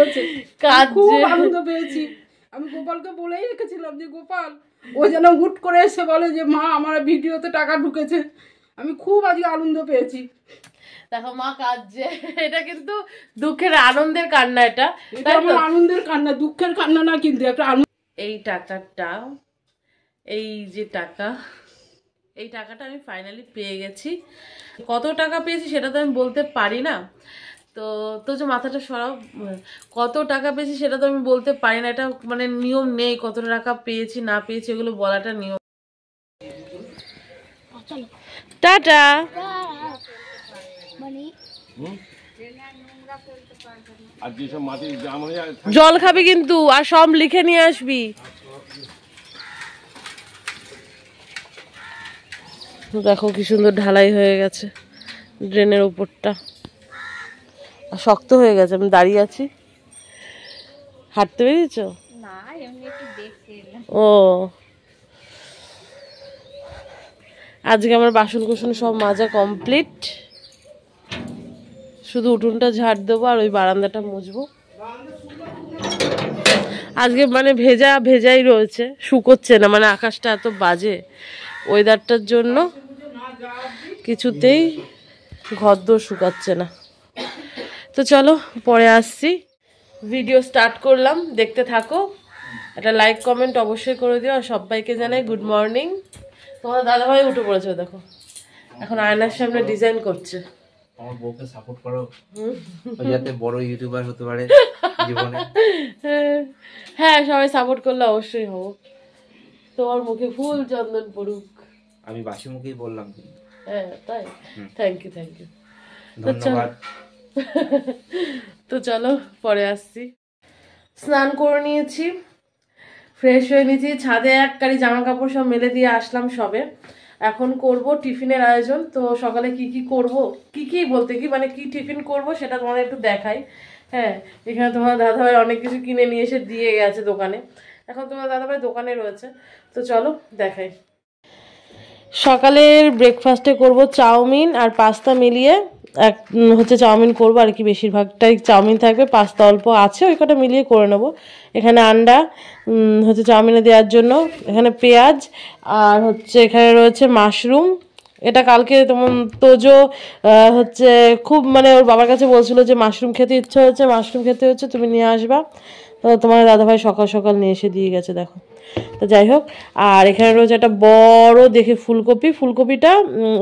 করেছে, খুব আনন্দ পেয়েছি। আমি গোপালকে বলেই রেখেছিলাম যে গোপাল ও যেন হুট করে এসে বলে যে মা আমার ভিডিওতে টাকা ঢুকেছে। আমি খুব আজকে আনন্দ পেয়েছি। দেখো মা কাঁদছে, এটা কিন্তু দুঃখের আনন্দের কান্না। এটা আমার আনন্দের কান্না, দুঃখের কান্না না, কিন্তু একটা আনন্দ। এই টাকাটা, এই যে টাকা, এই টাকাটা আমি ফাইনালি পেয়ে গেছি। কত টাকা পেয়েছি সেটা তো আমি বলতে পারি না। তো যে মাথাটা সরাও, কত টাকা পেয়েছি সেটা তো আমি বলতে পারি না। এটা মানে নিয়ম নেই কত টাকা পেয়েছি না পেয়েছি এগুলো বলাটা নিয়ম। টাটা। জল খাবি কিন্তু, আর সব লিখে নিয়ে আসবি। দেখো কি সুন্দর ঢালাই হয়ে গেছে ড্রেনের উপরটা, শক্ত হয়ে গেছে। আমি দাঁড়িয়ে আছি, হাঁটতে পেরেছ? ও আজকে আমার বাসন কুসন সব মাজা কমপ্লিট, শুধু উঠোনটা ঝাড় দেবো আর ওই বারান্দাটা মুছবো। আজকে মানে ভেজা ভেজাই রয়েছে, শুকোচ্ছে না, মানে আকাশটা এত বাজে ওয়েদারটার জন্য কিছুতেই ঘরদোর শুকাচ্ছে না। তো চলো পরে আসছি, ভিডিও স্টার্ট করলাম, দেখতে থাকো। একটা লাইক কমেন্ট অবশ্যই করে দিও, আর সবাইকে জানাই গুড মর্নিং। তোমার দাদাভাই উঠে পড়েছে, দেখো এখন আয়নার সামনে ডিজাইন করছে। আমার বউকে সাপোর্ট করো যাতে বড় ইউটিউবার হতে পারে জীবনে। হ্যাঁ সবাই সাপোর্ট করলে অবশ্যই হবো। তোমার মুখে ফুল চন্দন পড়ুক। আমি বাসি মুখেই বললাম। হ্যাঁ তাই, থ্যাংক ইউ থ্যাংক ইউ, ধন্যবাদ। তো চলো পরে আসছি। স্নান করে নিয়েছি, ফ্রেশ হয়ে নিয়েছি, ছাদে এক কারি জামা কাপড় সব মেলে দিয়ে আসলাম সবে। এখন করব টিফিনের আয়োজন। তো সকালে কি কি করব, কি বলতে কি মানে কি টিফিন করব সেটা তোমাদের একটু দেখাই। হ্যাঁ এখানে তোমার দাদাভাই অনেক কিছু কিনে নিয়ে এসে দিয়ে গেছে দোকানে, এখন তোমার দাদাভাই দোকানে রয়েছে। তো চলো দেখাই। সকালের ব্রেকফাস্টে করব চাউমিন আর পাস্তা মিলিয়ে, হচ্ছে চাউমিন করবো আর কি, বেশিরভাগটাই চাউমিন থাকবে, পাস্তা অল্প আছে, ওই কটা মিলিয়ে করে নেবো। এখানে আন্ডা হচ্ছে চাউমিনে দেওয়ার জন্য, এখানে পেঁয়াজ, আর হচ্ছে এখানে রয়েছে মাশরুম। এটা কালকে তোমার তোজো হচ্ছে খুব মানে ওর বাবার কাছে বলছিল যে মাশরুম খেতে ইচ্ছা হচ্ছে, মাশরুম খেতে হচ্ছে, তুমি নিয়ে আসবা। তো তোমার দাদাভাই সকাল সকাল নিয়ে এসে দিয়ে গেছে, দেখো। তো যাই হোক, আর এখানে রয়েছে একটা বড় দেখে ফুলকপি, ফুলকপিটা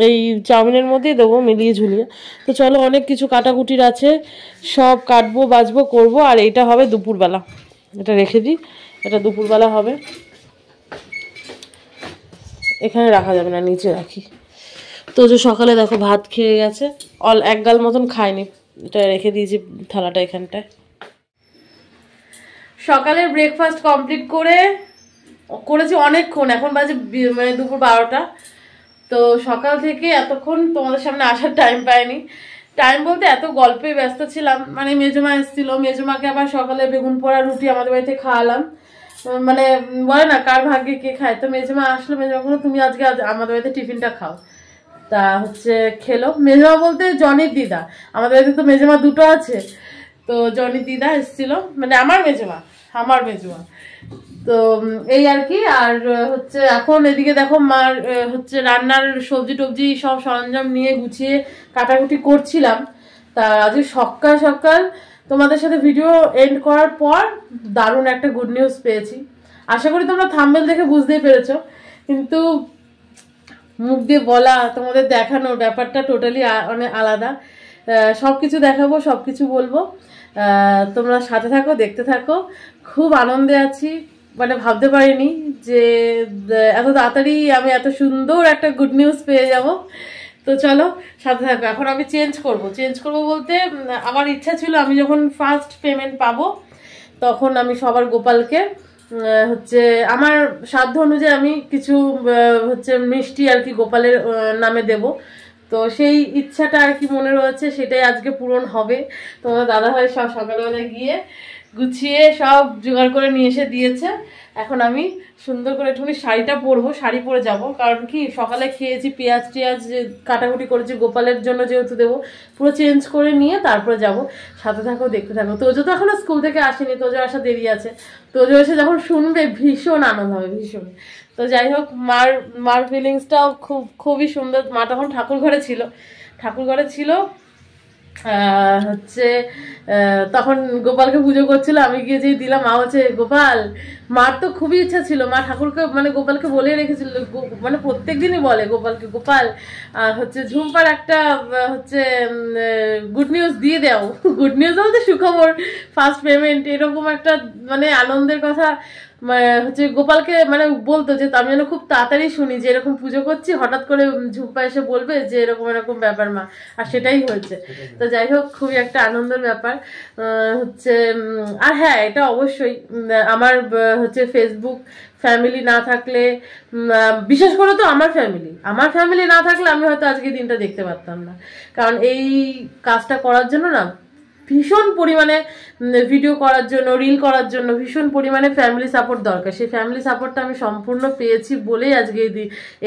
এই চাউমিনের মধ্যেই দেবো মিলিয়ে ঝুলিয়ে। তো চলো অনেক কিছু কাটাকুটির আছে, সব কাটবো বাছবো করবো। আর এইটা হবে দুপুরবেলা, এটা রেখে দিই, এটা দুপুরবেলা হবে, এখানে রাখা যাবে না, নিচে রাখি। তো যে সকালে দেখো ভাত খেয়ে গেছে, এক গাল মতন খায়নি, এটা রেখে দিয়েছি থালাটা এখানটায়। সকালের ব্রেকফাস্ট কমপ্লিট করেছি অনেকক্ষণ, এখন বাজে মানে দুপুর 12টা। তো সকাল থেকে এতক্ষণ তোমাদের সামনে আসার টাইম পাইনি। টাইম বলতে এত গল্পে ব্যস্ত ছিলাম, মানে মেজমা এসেছিল, মেজমাকে আবার সকালে বেগুন পোড়া রুটি আমাদের বাড়িতে খাওয়ালাম। মানে বলে না কার ভাগ্যে কে খায়, তো মেজমা আসলো, মেজমা বললো তুমি আজকে আমাদের বাড়িতে টিফিনটা খাও। তা হচ্ছে খেলো। মেজমা বলতে জনির দিদা, আমাদের বাড়িতে তো মেজমা দুটো আছে, তো জনির দিদা এসেছিল, মানে আমার মেজমা। তো এই আর কি। আর হচ্ছে এখন এদিকে দেখো মার হচ্ছে রান্নার সবজি টবজি সব সরঞ্জাম নিয়ে গুছিয়ে কাটাকুটি করছিলাম। তা আজকে সকাল সকাল তোমাদের সাথে ভিডিও এন্ড করার পর দারুণ একটা গুড নিউজ পেয়েছি। আশা করি তোমরা থাম্বনেল দেখে বুঝতেই পেরেছো, কিন্তু মুখ দিয়ে বলা তোমাদের দেখানোর ব্যাপারটা টোটালি অনেক আলাদা। সবকিছু দেখাবো, সবকিছু বলবো, তোমরা সাথে থাকো, দেখতে থাকো। খুব আনন্দে আছি, মানে ভাবতে পারিনি যে এত তাড়াতাড়ি আমি এত সুন্দর একটা গুড নিউজ পেয়ে যাব। তো চলো সাথে থাকো। এখন আমি চেঞ্জ করব বলতে আমার ইচ্ছা ছিল আমি যখন ফার্স্ট পেমেন্ট পাবো তখন আমি সবার গোপালকে হচ্ছে আমার সাধ্য অনুযায়ী আমি কিছু হচ্ছে মিষ্টি আর কি গোপালের নামে দেব। তো সেই ইচ্ছাটা আর কি মনে রয়েছে, সেটাই আজকে পূরণ হবে। তোমাদের দাদাভাই সব সকালবেলা গিয়ে গুছিয়ে সব জোগাড় করে নিয়ে এসে দিয়েছে। এখন আমি সুন্দর করে একটুখানি শাড়িটা পরবো, শাড়ি পরে যাব। কারণ কি সকালে খেয়েছি পেঁয়াজ টিয়াজ কাটাকুটি করেছি গোপালের জন্য যেহেতু দেবো, পুরো চেঞ্জ করে নিয়ে তারপরে যাব। সাথে থাকো, দেখতে থাকো। তোজো তো এখনো স্কুল থেকে আসেনি, তোজো আসা দেরি আছে। তোজো এসে যখন শুনবে ভীষণ আনন্দ হবে, ভীষণ। তো যাই হোক, মার ফিলিংসটাও খুবই সুন্দর। মা তখন ঠাকুর ঘরে ছিল হচ্ছে তখন গোপালকে পুজো করছিল, আমি গিয়ে যেই দিলাম, মা হচ্ছে গোপাল। মার তো খুবই ইচ্ছা ছিল, মা ঠাকুরকে মানে গোপালকে বলে রেখেছিল, মানে প্রত্যেকদিনই বলে গোপালকে, গোপাল হচ্ছে ঝুম্পার একটা হচ্ছে গুড নিউজ দিয়ে দাও। গুড নিউজ বলতে সুখবর, ফার্স্ট পেমেন্ট, এরকম একটা মানে আনন্দের কথা হচ্ছে গোপালকে মানে বলতো যে আমি যেন খুব তাড়াতাড়ি শুনি যে এরকম পুজো করছি, হঠাৎ করে ঝুম্পা এসে বলবে যে এরকম এরকম ব্যাপার মা। আর সেটাই হয়েছে। তো যাই হোক, খুবই একটা আনন্দের ব্যাপার হচ্ছে। আর হ্যাঁ, এটা অবশ্যই আমার হচ্ছে ফেসবুক ফ্যামিলি না থাকলে, বিশেষ করে তো আমার ফ্যামিলি না থাকলে আমি হয়তো আজকে দিনটা দেখতে পারতাম না। কারণ এই কাজটা করার জন্য না ভীষণ পরিমাণে ভিডিও করার জন্য, রিল করার জন্য ভীষণ পরিমাণে ফ্যামিলি সাপোর্ট দরকার। সেই ফ্যামিলি সাপোর্টটা আমি সম্পূর্ণ পেয়েছি বলেই আজকে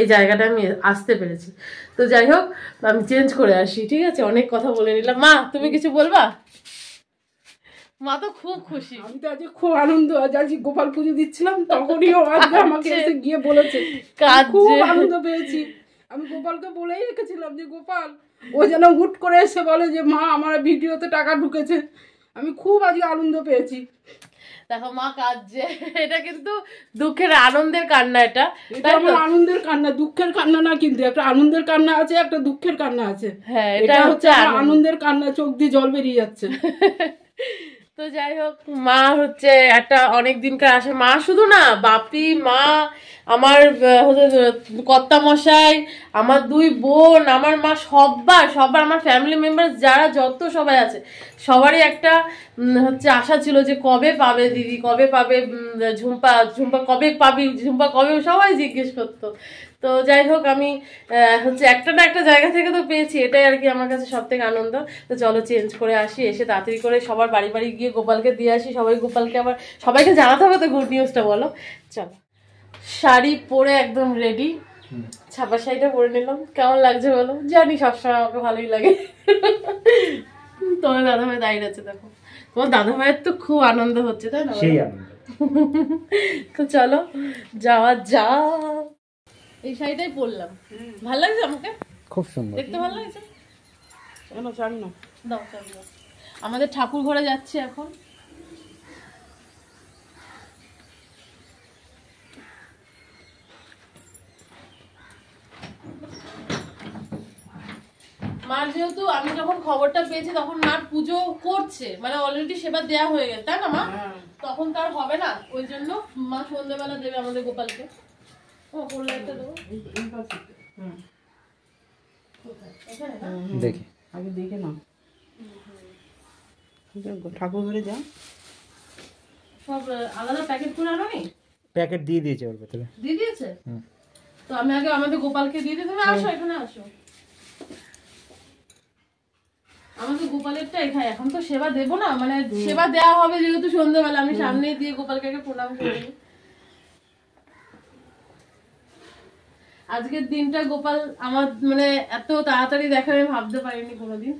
এই জায়গাটা আমি আসতে পেরেছি। তো যাই হোক, আমি চেঞ্জ করে আসি, ঠিক আছে? অনেক কথা বলে নিলাম। মা, তুমি কিছু বলবা? মা তো খুব খুশি। আমি তো আজকে খুব আনন্দ, আজকে গোপাল পুজো দিচ্ছিলাম তখনই আজকে আমাকে এসে গিয়ে বলেছে, খুব আনন্দ পেয়েছি। আমি গোপালকে বলেই রেখেছিলাম যে গোপাল, ও যেন হুট করে এসে বলে যে মা আমার ভিডিওতে টাকা ঢুকেছে। আমি খুব আজকে আনন্দ পেয়েছি। দেখো মা কাঁদছে, এটা কিন্তু দুঃখের আনন্দের কান্না। এটা আমার আনন্দের কান্না, দুঃখের কান্না না, কিন্তু একটা আনন্দের কান্না আছে, একটা দুঃখের কান্না আছে। হ্যাঁ, এটা হচ্ছে আনন্দের কান্না, চোখ দিয়ে জল বেরিয়ে যাচ্ছে। তো যাই হোক, মা হচ্ছে একটা অনেক দিনকার আসে। মা শুধু না, বাপি, মা, আমার কর্তা মশাই, আমার দুই বোন, আমার মা, সবার আমার ফ্যামিলি মেম্বার যারা যত সবাই আছে, সবারই একটা হচ্ছে আশা ছিল যে কবে পাবে দিদি, কবে পাবে ঝুম্পা, কবে পাবি ঝুম্পা, কবে, সবাই জিজ্ঞেস করতো। তো যাই হোক, আমি হচ্ছে একটা না একটা জায়গা থেকে তো পেয়েছি, এটাই আর কি আমার কাছে সব থেকে আনন্দ। তো চলো চেঞ্জ করে আসি, এসে তাড়াতাড়ি করে সবার বাড়ি বাড়ি গিয়ে গোপালকে দিয়ে আসি। গোপালকে আবার সবাইকে জানাতে হবে তো গুড নিউজটা, বলো। চলো, শাড়ি পরে একদম রেডি, ছাপা শাড়িটা পরে নিলাম। কেমন লাগছে বলো? জানি সবসময় আমাকে ভালোই লাগে। তোমার দাদাভাই দাঁড়িয়ে আছে, দেখো। তোমার দাদাভাইয়ের তো খুব আনন্দ হচ্ছে, তাই না? সেই আনন্দ। তো চলো যাওয়া যাক। এই শাড়িটাই পরলাম, ভালো লাগছে আমাকে, খুব সুন্দর, দেখতে ভালো লাগছে। দাও, আমাদের ঠাকুর ঘরে যাচ্ছি এখন। মার যেহেতু আমি যখন খবরটা পেয়েছি তখন মার পুজো করছে, মানে অলরেডি সেবা দেয়া হয়ে গেছে, তাই না মা? তখন তার হবে না, ওই জন্য মা সন্ধ্যেবেলা দেবে আমাদের গোপালকে। দেখি আগে দেখে নাও, ঠাকুর ঘরে যাও। সব আলাদা প্যাকেট করে আনো নি? প্যাকেট দিয়ে দিয়েছে ওর ভেতরে, দিয়ে দিয়েছে। তো আমি আগে আমাদের গোপালকে দিয়ে দিই। তুমি আসো, এখানে আসো। আমাদের গোপালেরটা এখানে, এখন তো সেবা দেবো না, মানে সেবা দেওয়া হবে যেহেতু সন্ধ্যেবেলা, আমি সামনে দিয়ে গোপালকে প্রণাম করে দিই। আজকের দিনটা গোপাল আমার মানে এত তাড়াতাড়ি দেখা আমি ভাবতে পারিনি কোনোদিন।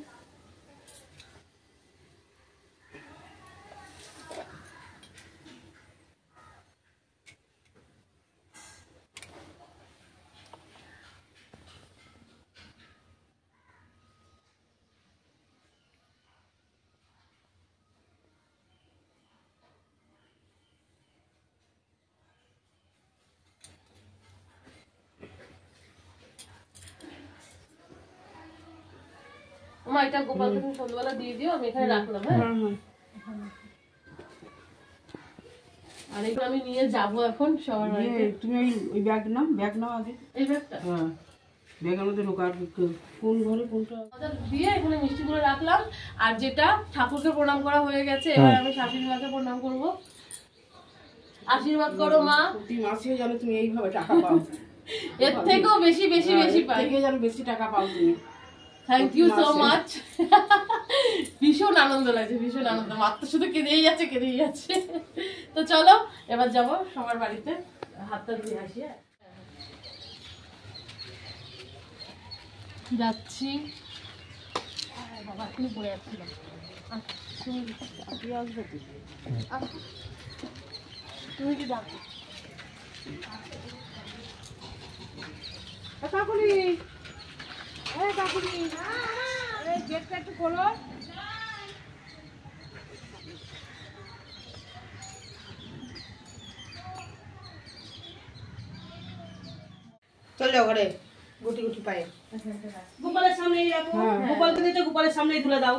এটা গোপালকে তুমি সন্ধ্যাবেলা দিয়ে দিও, আমি এখানে রাখলাম। হ্যাঁ, আর এগুলো আমি নিয়ে যাবো এখন সবার বাড়িতে। তুমি ওই ব্যাগ নাও আগে। এই ব্যাগটা ব্যাগের মধ্যে ঢোকা, কোন ঘরে কোনটা দিয়ে এখানে মিষ্টিগুলো রাখলাম। আর যেটা ঠাকুরকে প্রণাম করা হয়ে গেছে, এবার আমি শাশুড়ি মাকে প্রণাম করবো। আশীর্বাদ করো মা। প্রতি মাসে জানো তুমি এইভাবে টাকা পাও, এর থেকেও বেশি বেশি বেশি পাই, জানো বেশি টাকা পাও তুমি। Thank you so much. ভীষণ আনন্দ লাগছে, ভীষণ আনন্দ, মাত্র শুধু কেঁদেই যাচ্ছে। তো চলো এবার যাবো সবার বাড়িতে, হাতটা ধুয়ে আসি। যাচ্ছি। বাবা তুমি পড়ে যাচ্ছিল, তুমি কি যাবে? কাকুলি, কাকুলি, গেটটা একটু খোলো। চল যাও ঘরে, গুটি গুটি পায়ে গোপালের সামনেই রাখো। গোপালকে দিতে গোপালের সামনেই তুলে দাও।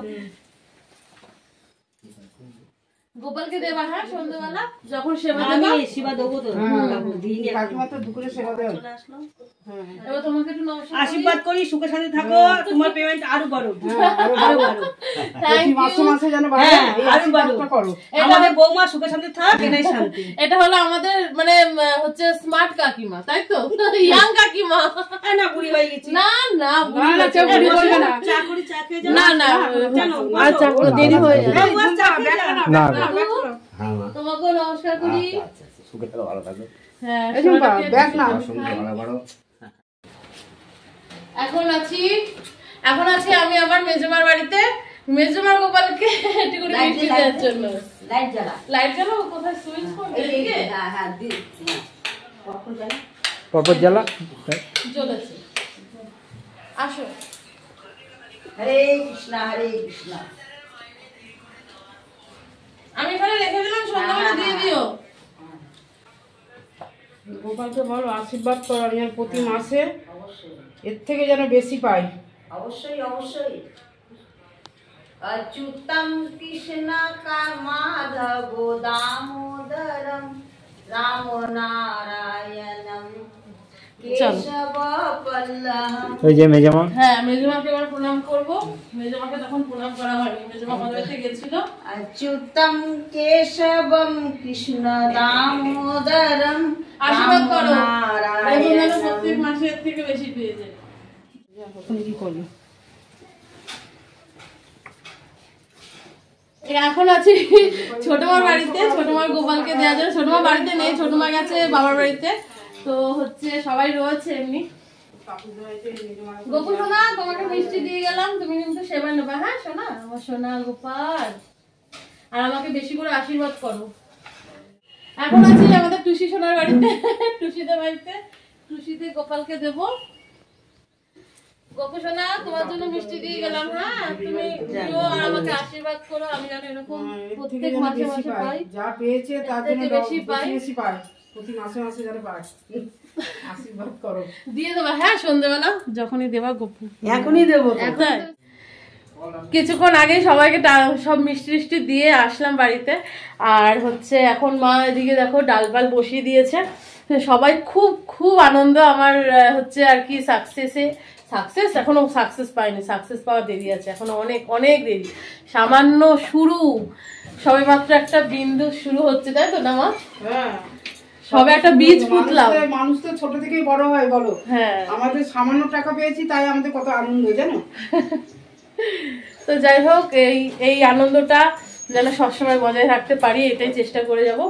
গোপালকে দেবা, হ্যাঁ সন্ধ্যাবেলা যখন সেবা সেবা দেবো তো। কাকিমা তো দুপুরে সেবা দেয়। এবার তোমাকে একটু নমস্কার আশীর্বাদ করি, সুখে শান্তি থাকো, তোমার পেমেন্ট আরো বাড়ো, আরো বাড়ো। মাসে মাসে যেন বাড়ে, আরো বাড়ো করো। আমাদের বৌমা সুখে শান্তি থাক, এটাই শান্তি। এটা হলো আমাদের মানে হচ্ছে স্মার্ট কাকিমা, তাই তো? ইয়াং কাকিমা না, বুড়ি হয়ে গেছি। না না বুড়ি না, বুড়ি হবে না। চা করি, চা খেয়ে যাও। না না জানো আচ্ছা দেরি হয়ে যাবে। না তোমাকে নমস্কার করি। সুখে থাকো, ভালো থাকো। হ্যাঁ এখন আছি আমি আমার মেজমার বাড়িতে, মেজমার গোপালকে একটু করে মিষ্টি দেওয়ার জন্য। লাইট জ্বালাও, কোথায় সুইচ করবে? এদিকে পরপর জ্বালা জ্বলেছে। আসো। হরে কৃষ্ণ হরে কৃষ্ণ। আমি এখানে রেখে দিলাম, সন্ধ্যাবেলা দিয়ে দিও। গোপালকে বলো আশীর্বাদ করো, আমি আর প্রতি মাসে এর থেকে যেন বেশি পাই। অবশ্যই অবশ্যই। अच्युतं कृष्णकामाधव दामोदरं रामो नारायणं केशवपल्लवं। ওই যে মেজমা, হ্যাঁ মেজমাকে এবার প্রণাম করব। মেজমাকে তখন প্রণাম করা হয়নি, মেজমা আমাদের বাড়িতে গেছিল। अच्युतं केशवं कृष्ण दामोदरं আশীর্বাদ করো, नारायणं। প্রত্যেক মাসে এর থেকে বেশি পেয়ে যায়। এখন কি করবো? এখন আছি ছোটমার বাড়িতে, ছোটমার গোপালকে দেওয়ার জন্য। ছোটমা বাড়িতে নেই, ছোটমা গেছে বাবার বাড়িতে। তো হচ্ছে সবাই রয়েছে এমনি। গোপু সোনা তোমাকে মিষ্টি দিয়ে গেলাম, তুমি কিন্তু সেবা নেবা, হ্যাঁ সোনা আমার সোনা গোপাল। আর আমাকে বেশি করে আশীর্বাদ করো। এখন আছি আমাদের টুসি সোনার বাড়িতে, টুসিদের বাড়িতে। টুসিতে গোপালকে দেবো। গোপু সোনা তোমার জন্য মিষ্টি দিয়ে গেলাম, হ্যাঁ তুমি দিও আর আমাকে আশীর্বাদ করো, আমি যেন এরকম প্রত্যেক মাসে মাসে পাই, যা পেয়েছে তার জন্য বেশি পাই, প্রতি মাসে মাসে যেন পাই। আশীর্বাদ করো, দিয়ে দেবা, হ্যাঁ সন্ধ্যাবেলা যখনই দেবা। গোপু এখনই দেবো। কিছুক্ষণ আগে সবাইকে সব মিষ্টি টিষ্টি দিয়ে আসলাম বাড়িতে। আর হচ্ছে এখন মা এদিকে দেখো ডাল পাল বসিয়ে দিয়েছে। সবাই খুব খুব আনন্দ আমার হচ্ছে আর কি সাকসেস এখনো সাকসেস পাইনি, সাকসেস পাওয়া দেরি আছে, এখনো অনেক অনেক দেরি। সামান্য শুরু, সবে মাত্র একটা বিন্দু শুরু হচ্ছে, তাই তো না মা? হ্যাঁ, সবে একটা বীজ পুঁতলাম। মানুষ তো ছোট থেকেই বড় হয় বলো। হ্যাঁ, আমাদের সামান্য টাকা পেয়েছি তাই আমাদের কত আনন্দ জানো। তো যাই হোক এই আনন্দটা যেন সবসময় বজায় রাখতে পারি, এটাই চেষ্টা করে যাব।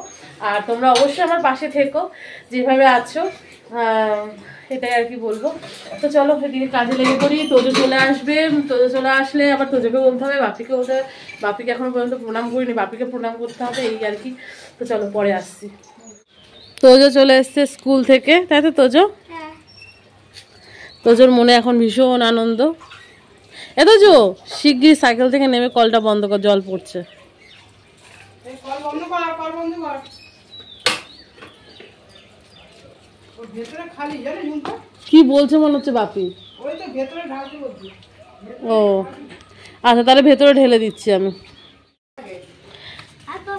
আর তোমরা অবশ্যই আমার পাশে থেকো যেভাবে আছো, এটাই আর কি বলবো। তো চলো এদিকে কাজে লেগে পড়ি। তোজো চলে আসবে, তোজো চলে আসলে আবার তোজোকে বলতে হবে, বাপিকে বলতে হবে। বাপিকে এখনো পর্যন্ত প্রণাম করিনি, বাপিকে প্রণাম করতে হবে, এই আর কি। তো চলো পরে আসছি। তোজো চলে এসছে স্কুল থেকে, তাই তো তোজো? তোজোর মনে এখন ভীষণ আনন্দ। এত জো শিগগির সাইকেল থেকে নেমে কলটা বন্ধ কর, জল পড়ছে। কল বন্ধ কর, কল বন্ধ কর। ওর ভেতরে খালি জানো ঝুমকা। কি বলছে মনে হচ্ছে বাপি? ওই তো ভেতরে ঢালতে বলছি। ও আচ্ছা, তাহলে ভেতরে ঢেলে দিচ্ছি আমি।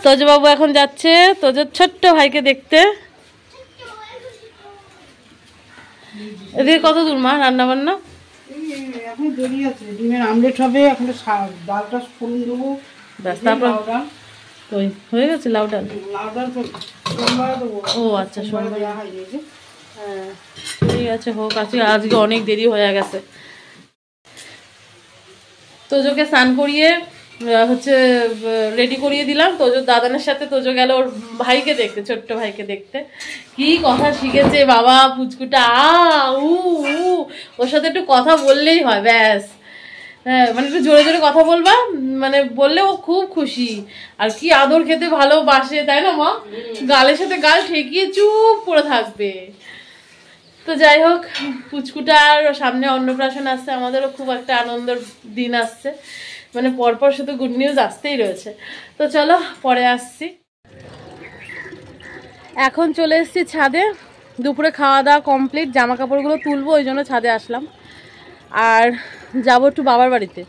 তোজো বাবু এখন যাচ্ছে তোজোর ছোট্ট ভাইকে দেখতে। এদিকে কত দূর মা রান্না বান্না? এখন দেরি আছে, ডিমের আমলেট হবে, এখন ডালটা ফোড়ন দেবো। ব্যাস, তারপর ওই হয়ে গেছে লাউ ডাল। লাউ ডাল তো সোমবারে দেবো। ও আচ্ছা, সোমবার। দেওয়া হয়নি যে। হ্যাঁ ঠিক আছে, হোক। আজকে অনেক দেরি হয়ে গেছে। তোজোকে স্নান করিয়ে হচ্ছে রেডি করিয়ে দিলাম। তোজোর দাদানের সাথে তোজো গেল ওর ভাইকে দেখতে, ছোট্ট ভাইকে দেখতে। কি কথা শিখেছে বাবা পুচকুটা, ওর সাথে একটু কথা বললেই হয় ব্যাস। হ্যাঁ মানে একটু জোরে জোরে কথা বলবা, মানে বললে ও খুব খুশি। আর কি আদর খেতে ভালোবাসে তাই না মা, গালের সাথে গাল ঠেকিয়ে চুপ করে থাকবে। তো যাই হোক, পুচকুটার সামনে অন্নপ্রাশন আসছে, আমাদেরও খুব একটা আনন্দের দিন আসছে, মানে পরপর শুধু গুড নিউজ আসতেই রয়েছে। তো চলো পরে আসছি। এখন চলে এসেছি ছাদে, দুপুরে খাওয়া দাওয়া কমপ্লিট, জামা কাপড়গুলো তুলবো ওই জন্য ছাদে আসলাম। আর যাবো একটু বাবার বাড়িতে,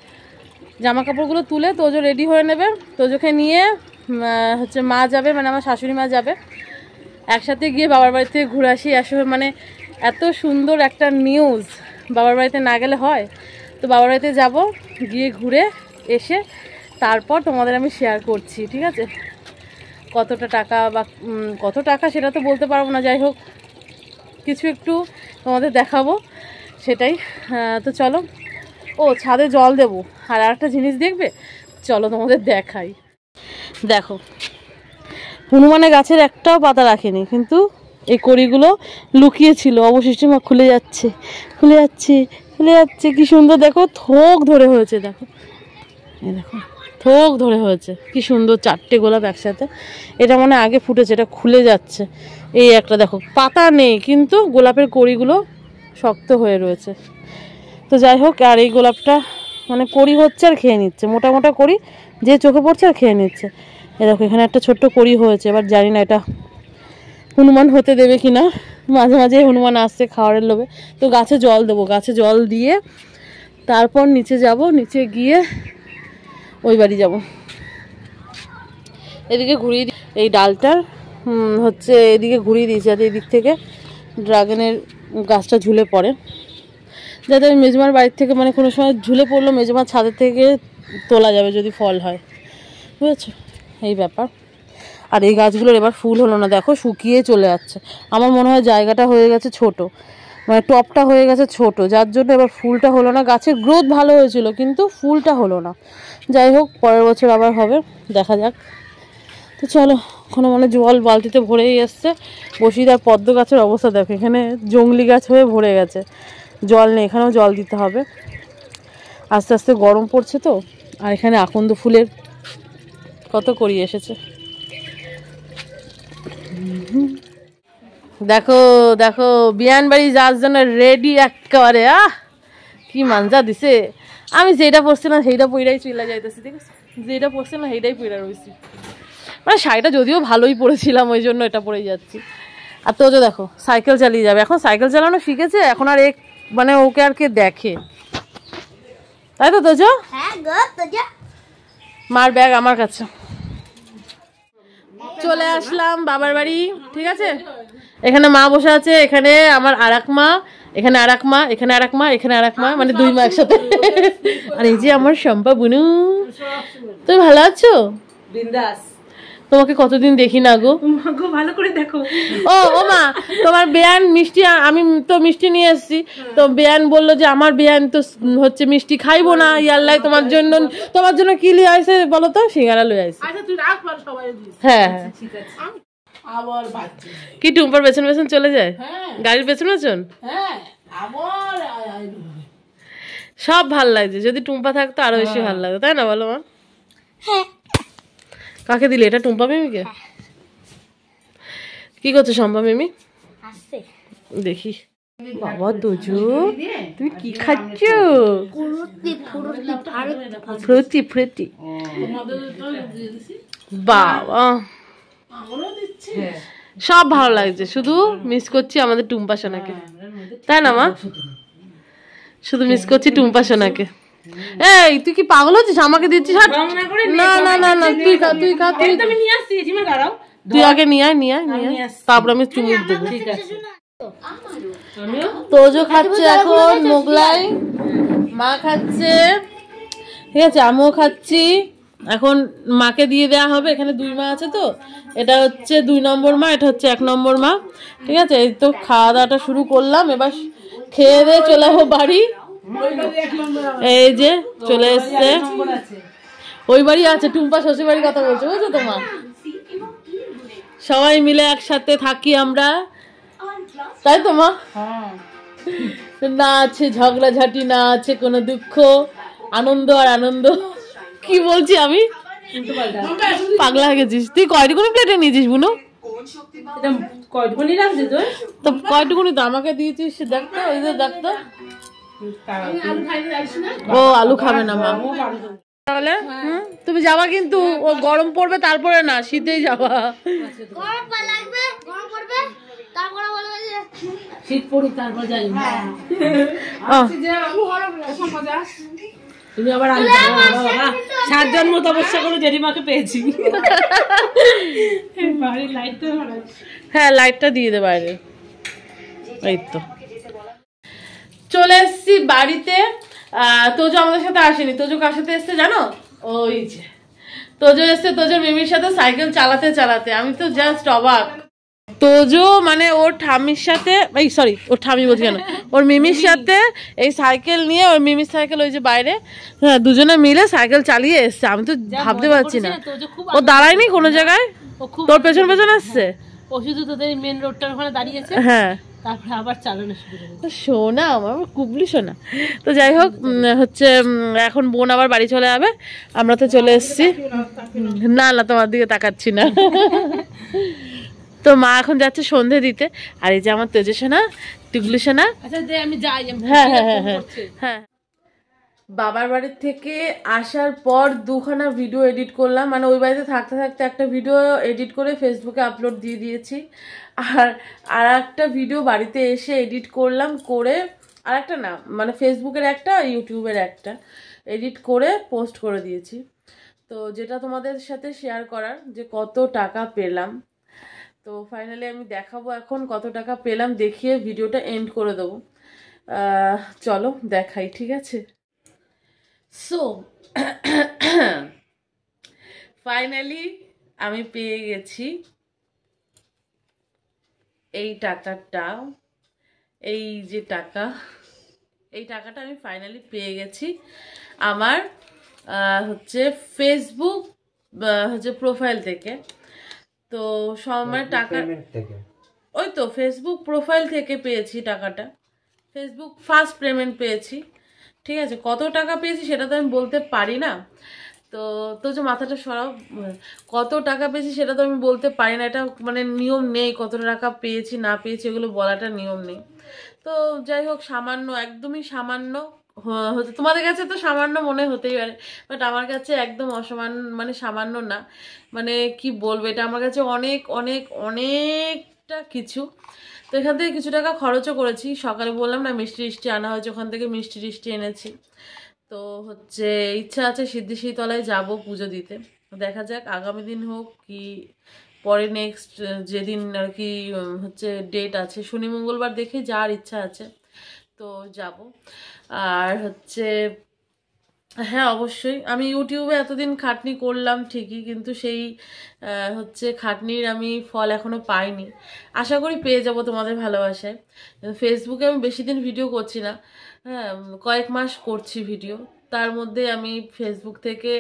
জামা কাপড়গুলো তুলে তোজো রেডি হয়ে নেবে, তোজোকে নিয়ে হচ্ছে মা যাবে, মানে আমার শাশুড়ি মা যাবে, একসাথে গিয়ে বাবার বাড়ি থেকে ঘুরে আসি। আসলে মানে এত সুন্দর একটা নিউজ, বাবার বাড়িতে না গেলে হয়। তো বাবার বাড়িতে যাব, গিয়ে ঘুরে এসে তারপর তোমাদের আমি শেয়ার করছি, ঠিক আছে? কতটা টাকা বা কত টাকা সেটা তো বলতে পারবো না, যাই হোক কিছু একটু তোমাদের দেখাবো সেটাই। তো চলো, ও ছাদে জল দেবো, আর একটা জিনিস দেখবে, চলো তোমাদের দেখাই। দেখো হনুমানের গাছের একটাও পাতা রাখেনি, কিন্তু এই কড়িগুলো লুকিয়েছিল, অবশিষ্ট খুলে যাচ্ছে খুলে যাচ্ছে খুলে যাচ্ছে, কি সুন্দর দেখো, থোক ধরে হয়েছে, দেখো এই দেখো থোক ধরে হয়েছে, কি সুন্দর চারটে গোলাপ একসাথে। এটা মানে আগে ফুটেছে, এটা খুলে যাচ্ছে। এই একটা দেখো পাতা নেই, কিন্তু গোলাপের কড়িগুলো শক্ত হয়ে রয়েছে। তো যাই হোক, আর এই গোলাপটা মানে কড়ি হচ্ছে আর খেয়ে নিচ্ছে, মোটা মোটা কড়ি যে চোখে পড়ছে আর খেয়ে নিচ্ছে। এ দেখো এখানে একটা ছোট্ট কড়ি হয়েছে, এবার জানি না এটা হনুমান হতে দেবে কি না, মাঝে মাঝে হনুমান আসছে খাওয়ারের লোভে। তো গাছে জল দেবো, গাছে জল দিয়ে তারপর নিচে যাব, নিচে গিয়ে ওই বাড়ি যাব। এদিকে ঘুরিয়ে এই ডালটার হচ্ছে এদিকে ঘুরিয়ে দিয়েছি, যাতে এদিক থেকে ড্রাগনের গাছটা ঝুলে পড়ে, যাতে আমি মেজমার বাড়ির থেকে মানে কোনো সময় ঝুলে পড়লো মেজমার ছাদের থেকে তোলা যাবে যদি ফল হয়, বুঝেছো এই ব্যাপার। আর এই গাছগুলোর এবার ফুল হলো না, দেখো শুকিয়ে চলে যাচ্ছে। আমার মনে হয় জায়গাটা হয়ে গেছে ছোট, মানে টপটা হয়ে গেছে ছোট, যার জন্য এবার ফুলটা হলো না। গাছের গ্রোথ ভালো হয়েছিল কিন্তু ফুলটা হলো না। যাই হোক পরের বছর আবার হবে, দেখা যাক। তো চলো, ওখানে মানে জল বালতিতে ভরেই এসছে। বসিরহাট পদ্ম গাছের অবস্থা দেখো, এখানে জংলি গাছ হয়ে ভরে গেছে, জল নেই, এখানেও জল দিতে হবে। আস্তে আস্তে গরম পড়ছে তো। আর এখানে আকন্দ ফুলের কত করি এসেছে, দেখো দেখো বিয়ান বাড়ি যাওয়ার জন্য রেডি একেবারে। কি মানজা দিছে, আমি যেটা পরছিলাম সেইটা পইরাই চলে যাইতেছি, ঠিক আছে? যেটা পরছিলাম সেইটাই পইরা রয়েছি, মানে শাড়িটা যদিও ভালোই পরেছিলাম ওই জন্য এটা পরেই যাচ্ছি। আর তোজো দেখো সাইকেল চালিয়ে যাবে, এখন সাইকেল চালানো শিখেছে, এখন আর এক মানে ওকে আর কে দেখে, তাই তো তোজো? মার ব্যাগ আমার কাছে। চলে আসলাম বাবার বাড়ি, ঠিক আছে? এখানে মা বসে আছে, এখানে আমার আর এক মা, এখানে আর এক মা, এখানে আর এক মা, এখানে আর এক মা, মানে দুই মা একসাথে। আর এই যে আমার শম্পা বুনু, তুমি ভালো আছো? বিন্দাস। তোমাকে কতদিন দেখি না গো, ভালো করে দেখো। ও মা, তোমার বেয়ান মিষ্টি, আমি তো মিষ্টি নিয়ে এসেছি, তো বেয়ান বললো যে আমার বেয়ান তো হচ্ছে মিষ্টি খাইবো না, ইয়াল্লাই তোমার জন্য কি লিয়ে আসে বলো তো? সিঙ্গারা লয়ে আসে। হ্যাঁ হ্যাঁ, কি টুম্পার পেছন পেছন চলে যায়, গাড়ির পেছন পেছন, সব ভাল লাগছে। যদি টুম্পা থাকতো আরো বেশি ভালো লাগতো, তাই না বলো মা? কাকে দিলে এটা? টুম্পা মিমিকে। কি করছো শম্পা মিমি? দেখি বাবা দোজো, তুমি কি খাচ্ছ? ফ্রুটি ফ্রুটি, বাবা সব ভালো লাগছে, শুধু মিস করছি আমাদের টুম্পা সোনাকে, তাই না মা? শুধু মিস করছি টুম্পা সোনাকে। এই তুই কি পাগল হচ্ছিস? আমাকে দিচ্ছিস? না না না না, তুই খা তুই খা, তুই আগে নিয়ে আয়, তারপর আমি চুমুক দেবো। তোজো খাচ্ছে এখন মোগলাই, মা খাচ্ছে, ঠিক আছে, আমিও খাচ্ছি। এখন মাকে দিয়ে দেওয়া হবে, এখানে দুই মা আছে তো, এটা হচ্ছে 2 নম্বর মা, এটা হচ্ছে 1 নম্বর মা, ঠিক আছে? এই তো খাওয়া দাওয়াটা শুরু করলাম, এবার খেয়ে দিয়ে চলে যাবো বাড়ি, এই যে চলে এসছে, ওই বাড়ি আছে, টুম্পা শ্বশুর বাড়ির কথা বলছে, বুঝছো তো মা? সবাই মিলে একসাথে থাকি আমরা, তাই তো মা? না আছে ঝগড়াঝাটি, না আছে কোনো দুঃখ, আনন্দ আর আনন্দ। কি বলছি আমি, পাগলা হয়ে গেছিস তুই। কয়টুকুনি প্লেটে নিয়েছিস বুনু? তো কয়টুকুনি তো আমাকে দিয়েছিস, দেখতো ওই যে দেখতো। ও আলু খাবে না মা, তাহলে তুমি যাবা কিন্তু ও গরম পড়বে, তারপরে না শীতেই যাবা। শীত পড়ুক তারপর যাই। তুমি আবার 7 জন্ম তপস্যা করে জেঠিমাকে পেয়েছি। হ্যাঁ লাইটটা দিয়ে দে বাইরে। এই তো চলে এসছি বাড়িতে। তোজো আমাদের সাথে আসেনি। তোজো কার সাথে এসছে জানো? ওই যে তোজো এসছে তোজোর মিমির সাথে সাইকেল চালাতে চালাতে। আমি তো জাস্ট অবাক। তোজো মানে ওর ঠামির সাথে, এই সরি ওর ঠামি বলছি কেন, ওর মিমির সাথে এই সাইকেল নিয়ে, ওর মিমির সাইকেল ওই যে বাইরে, হ্যাঁ দুজনে মিলে সাইকেল চালিয়ে এসছে। আমি তো ভাবতে পারছি না, ও দাঁড়ায়নি কোনো জায়গায়, তোর পেছন পেছন এসছে। ও শুধু তোদের মেন রোডটার ওখানে দাঁড়িয়েছে, হ্যাঁ তারপরে আবার চালানো শুরু করেছে। শোনা আমার কুবলি শোনা। তো যাই হোক হচ্ছে এখন বোন আবার বাড়ি চলে যাবে, আমরা তো চলে এসছি। না না তোমার দিকে তাকাচ্ছি না। তো মা এখন যাচ্ছে সন্ধে দিতে। আর এই যে আমার তেজে সোনা, টিকলু সোনা। আচ্ছা দে আমি যাই। হ্যাঁ হ্যাঁ হ্যাঁ হ্যাঁ হ্যাঁ। বাবার বাড়ির থেকে আসার পর 2খানা ভিডিও এডিট করলাম, মানে ওই বাড়িতে থাকতে থাকতে একটা ভিডিও এডিট করে ফেসবুকে আপলোড দিয়ে দিয়েছি, আর একটা ভিডিও বাড়িতে এসে এডিট করলাম, করে আর একটা না মানে ফেসবুকের একটা, ইউটিউবের একটা এডিট করে পোস্ট করে দিয়েছি। তো যেটা তোমাদের সাথে শেয়ার করার, যে কত টাকা পেলাম। তো ফাইনালি আমি দেখাবো এখন কত টাকা পেলাম, দেখিয়ে ভিডিওটা এন্ড করে দেবো। চলো দেখাই, ঠিক আছে? সো ফাইনালি আমি পেয়ে গেছি এই টাকাটা। এই যে টাকা, এই টাকাটা আমি ফাইনালি পেয়ে গেছি আমার হচ্ছে ফেসবুক হচ্ছে প্রোফাইল থেকে। তো সময় টাকা ওই তো ফেসবুক প্রোফাইল থেকে পেয়েছি টাকাটা, ফেসবুক ফার্স্ট পেমেন্ট পেয়েছি, ঠিক আছে? কত টাকা পেয়েছি সেটা তো আমি বলতে পারি না। তো যে মাথাটা সরাও, কত টাকা পেয়েছি সেটা তো আমি বলতে পারি না, এটা মানে নিয়ম নেই, কত টাকা পেয়েছি না পেয়েছি এগুলো বলাটা নিয়ম নেই। তো যাই হোক, সামান্য, একদমই সামান্য হচ্ছে, তোমাদের কাছে তো সামান্য মনে হতেই পারে, বাট আমার কাছে একদম অসামান্য, মানে সামান্য না, মানে কি বলবো, এটা আমার কাছে অনেক অনেক অনেকটা কিছু। তো এখান থেকে কিছু টাকা খরচও করেছি। সকালে বললাম না মিষ্টি টিষ্টি আনা হয়েছে, ওখান থেকে মিষ্টি টিষ্টি এনেছি। তো হচ্ছে ইচ্ছা আছে সিদ্ধি তলায় যাব পুজো দিতে, দেখা যাক আগামী দিন হোক কি পরে নেক্সট যেদিন আর কি হচ্ছে ডেট আছে, শনি মঙ্গলবার দেখে যাওয়ার ইচ্ছা আছে, তো যাব। আর হচ্ছে হ্যাঁ অবশ্যই আমি ইউটিউবে এতদিন খাটনি করলাম ঠিকই, কিন্তু সেই হচ্ছে খাটনির আমি ফল এখনো পাইনি। আশা করি পেয়ে যাব তোমাদের ভালোবাসায়। ফেসবুকে আমি বেশি দিন ভিডিও করছি না, হ্যাঁ কয়েক মাস করছি ভিডিও, তার মধ্যে আমি ফেসবুক থেকে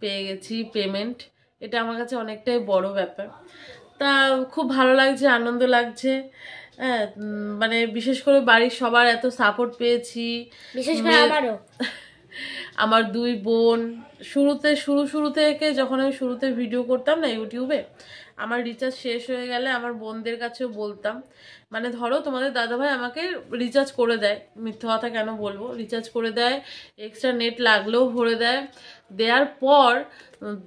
পেয়ে গেছি পেমেন্ট। এটা আমার কাছে অনেকটাই বড় ব্যাপার। তা খুব ভালো লাগছে, আনন্দ লাগছে। হ্যাঁ মানে বিশেষ করে বাড়ির সবার এত সাপোর্ট পেয়েছি, বিশেষ করে আমারও। আমার 2 বোন শুরু থেকে যখন আমি শুরুতে ভিডিও করতাম না ইউটিউবে, আমার রিচার্জ শেষ হয়ে গেলে আমার বোনদের কাছেও বলতাম, মানে ধরো তোমাদের দাদাভাই আমাকে রিচার্জ করে দেয়, মিথ্যা কথা কেন বলবো, রিচার্জ করে দেয়, এক্সট্রা নেট লাগলেও ভরে দেয়। দেওয়ার পর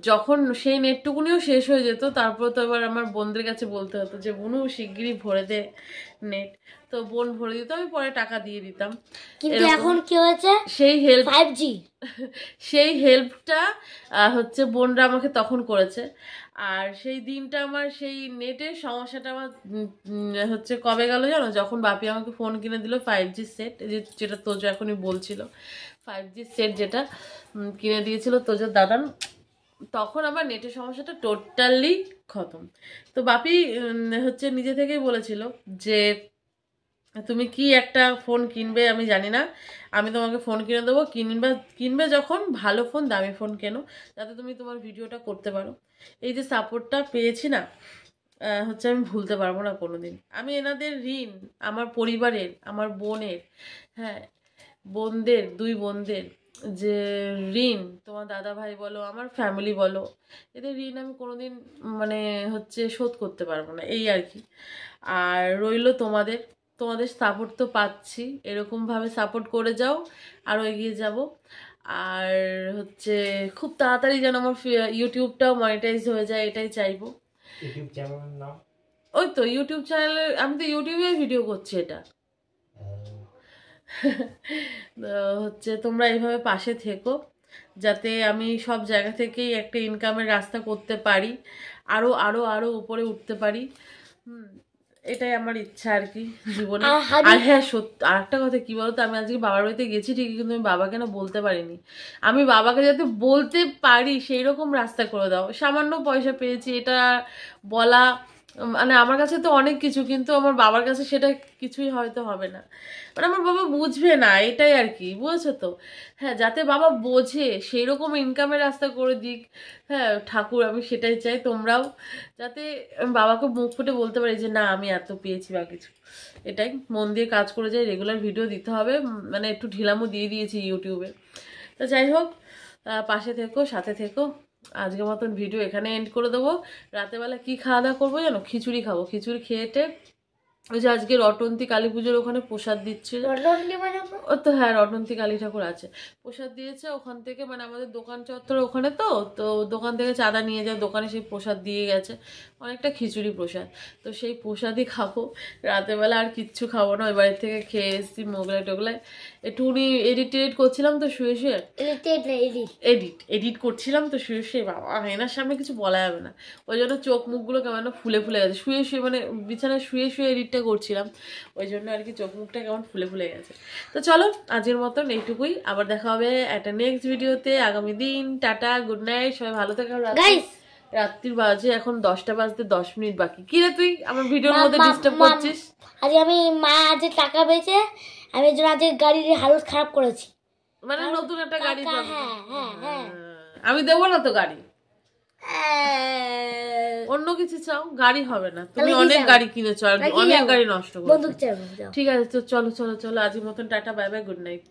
যখন সেই নেটটুকুনিও শেষ হয়ে যেত, তারপর তো এবার আমার বোনদের কাছে বলতে হতো যে বোনু শিগগিরই ভরে দে নেট। তো বোন ভরে দিত, আমি পরে টাকা দিয়ে দিতাম। কিন্তু এখন কি হয়েছে, সেই হেল্প 5G সেই হেল্পটা হচ্ছে বোনরা আমাকে তখন করেছে। আর সেই দিনটা আমার সেই নেটের সমস্যাটা আমার হচ্ছে কবে গেল জানো, যখন বাপি আমাকে ফোন কিনে দিল 5G সেট, যেটা তোজো এখনই বলছিল, 5G সেট যেটা কিনে দিয়েছিল তোজোর দাদা, তখন আমার নেটের সমস্যাটা টোটালি খতম। তো বাপি হচ্ছে নিজে থেকেই বলেছিল যে তুমি কি একটা ফোন কিনবে আমি জানি না, আমি তোমাকে ফোন কিনে দেবো। কিনবে যখন ভালো ফোন, দামি ফোন কেনো, যাতে তুমি তোমার ভিডিওটা করতে পারো। এই যে সাপোর্টটা পেয়েছি না, হচ্ছে আমি ভুলতে পারবো না কোনোদিন। আমি এনাদের ঋণ, আমার পরিবারের, আমার বোনের, হ্যাঁ বোনদের, 2 বোনদের যে ঋণ, তোমার দাদা ভাই বলো, আমার ফ্যামিলি বলো, এদের ঋণ আমি কোনোদিন মানে হচ্ছে শোধ করতে পারবো না, এই আর কি। আর রইলো তোমাদের সাপোর্ট তো পাচ্ছি, এরকমভাবে সাপোর্ট করে যাও, আরও এগিয়ে যাব। আর হচ্ছে খুব তাড়াতাড়ি যেন আমার ইউটিউবটাও মনিটাইজ হয়ে যায়, এটাই চাইবো। ইউটিউব চ্যানেলের নাম? ওই তো ইউটিউব চ্যানেলে, আমি তো ইউটিউবে ভিডিও করছি এটা। হচ্ছে তোমরা এইভাবে পাশে থেকো, যাতে আমি সব জায়গা থেকেই একটা ইনকামের রাস্তা করতে পারি, আরো আরো আরো উপরে উঠতে পারি। এটাই আমার ইচ্ছা আর কি জীবনে। আর হ্যাঁ সত্যি আরেকটা কথা কি বলতো, আমি আজকে বাবার বাড়িতে গেছি ঠিকই, কিন্তু আমি বাবাকে না বলতে পারিনি। আমি বাবাকে যাতে বলতে পারি সেই রকম রাস্তা করে দাও। সামান্য পয়সা পেয়েছি, এটা বলা মানে আমার কাছে তো অনেক কিছু, কিন্তু আমার বাবার কাছে সেটা কিছুই হয়তো হবে না, মানে আমার বাবা বুঝবে না, এটাই আর কি, বুঝেছো তো? হ্যাঁ যাতে বাবা বোঝে সেই রকম ইনকামের রাস্তা করে দিক। হ্যাঁ ঠাকুর আমি সেটাই চাই, তোমরাও যাতে বাবাকে মুখ ফুটে বলতে পারি যে না আমি এত পেয়েছি বা কিছু। এটাই মন দিয়ে কাজ করে যাই, রেগুলার ভিডিও দিতে হবে, মানে একটু ঢিলামও দিয়ে দিয়েছি ইউটিউবে। তো যাই হোক, পাশে থেকো, সাথে থেকো। আজকের মতন ভিডিও এখানে এন্ড করে দেবো। রাতেরবেলা কি খাওয়া দাওয়া করবো জানো? খিচুড়ি খাবো। খিচুড়ি খেয়েটে ওই যে আজকে রটন্তী কালী পুজোর ওখানে প্রসাদ দিচ্ছে। ও তো হ্যাঁ রটন্তী কালী ঠাকুর আছে, প্রসাদ দিয়েছে ওখান থেকে, মানে আমাদের দোকান চত্বর ওখানে, তো তো দোকান থেকে চাঁদা নিয়ে যায়, দোকানে সেই প্রসাদ দিয়ে গেছে, অনেকটা খিচুড়ি প্রসাদ। তো সেই প্রসাদই খাবো রাতেরবেলা, আর কিচ্ছু খাবো না। ওই বাড়ির থেকে খেয়ে এসেছি মোগলাই টোগলাই, একটুখানি এডিট করছিলাম তো শুয়ে শুয়ে, এডিট করছিলাম তো শুয়ে শুয়ে। বাবা এনার সামনে কিছু বলা যাবে না, ওই জন্য চোখ মুখগুলো কেমন ফুলে ফুলে গেছে, শুয়ে শুয়ে মানে বিছানায় শুয়ে শুয়ে এডিটটা করছিলাম, ওই জন্য আর কি চোখ মুখটা কেমন ফুলে ফুলে গেছে। তো চলো আজকের মতন এইটুকুই, আবার দেখা হবে একটা নেক্সট ভিডিওতে আগামী দিন। টাটা, গুড নাইট, সবাই ভালো থাকো। রাত্রির বাজে এখন 10টা বাজতে 10 মিনিট বাকি। কি রে তুই আমার ভিডিওর মধ্যে ডিস্টার্ব করছিস? আজ আমি মা আজ টাকা পেয়েছে, আমি এর জন্য আজ গাড়ির হালত খারাপ করেছি, মানে নতুন একটা গাড়ি পাবো। হ্যাঁ আমি দেবো না তো গাড়ি, অন্য কিছু চাও, গাড়ি হবে না। তুমি অনেক গাড়ি কিনেছো, আর অনেক গাড়ি নষ্ট করো। ঠিক আছে তো চলো চলো চলো, আজকের মতন tata, bye bye, good night.